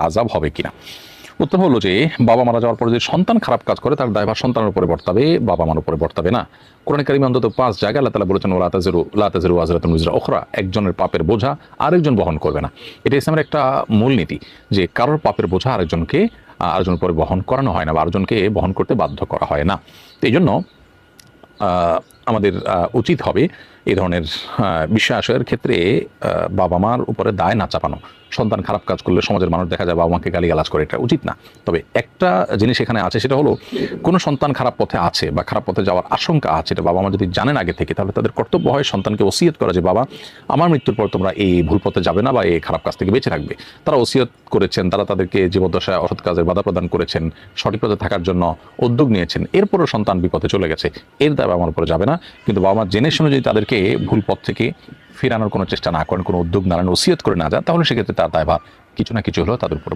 আযাব হবে কিনা। উত্তর হলো যে বাবা মারা যাওয়ার পরে যে সন্তান খারাপ কাজ করে তার দায়ভার সন্তানের উপরে বর্তাবে, বাবা মার উপরে বর্তাবে না। কোরআন কারিমে অন্তত 5 জায়গায় আল্লাহ তাআলা বলেছেন লা তাযিরু ওয়াজরাতুন উযরা উখরা, একজনের পাপের বোঝা আরেকজন বহন করবে না। এটা ইসলামের একটা মূলনীতি যে কারোর পাপের বোঝা আরেকজনের উপরে বহন করানো হয় না বা আরেকজনকে বহন করতে বাধ্য করা হয় না। তো এই জন্য আমাদের উচিত হবে এই ধরনের বিষয় আশয়ের ক্ষেত্রে বাবা মার উপরে দায় না চাপানো। সন্তান খারাপ কাজ করলে সমাজের মানুষ দেখা যায় বাবা মাকে গালিগালাজ করে, এটা উচিত না। তবে একটা জিনিস এখানে আছে, সেটা হলো কোনো সন্তান খারাপ পথে আছে বা খারাপ পথে যাওয়ার আশঙ্কা আছে, এটা বাবা মা যদি জানেন আগে থেকে, তাহলে তাদের কর্তব্য হয় সন্তানকে ওসিয়ত করা যে বাবা আমার মৃত্যুর পর তোমরা এই ভুল পথে যাবে না বা এই খারাপ কাজ থেকে বেঁচে রাখবে। তারা ওসিয়ত করেছেন, তারা তাদেরকে জীবদ্দশায় অসৎ কাজের বাধা প্রদান করেছেন, সঠিক পথে থাকার জন্য উদ্যোগ নিয়েছেন, এরপরও সন্তান বিপথে চলে গেছে, এর দায় বাবা মার উপরে যাবে না। কিন্তু বাবা মা জেনে শুনে যদি তাদেরকে ভুল পথ থেকে ফেরানোর কোনো চেষ্টা না করেন, কোনো উদ্যোগ না নেন, ওসিয়ত করে না যান, তাহলে সেক্ষেত্রে তার দায়ভার কিছু না কিছু হলেও তাদের উপর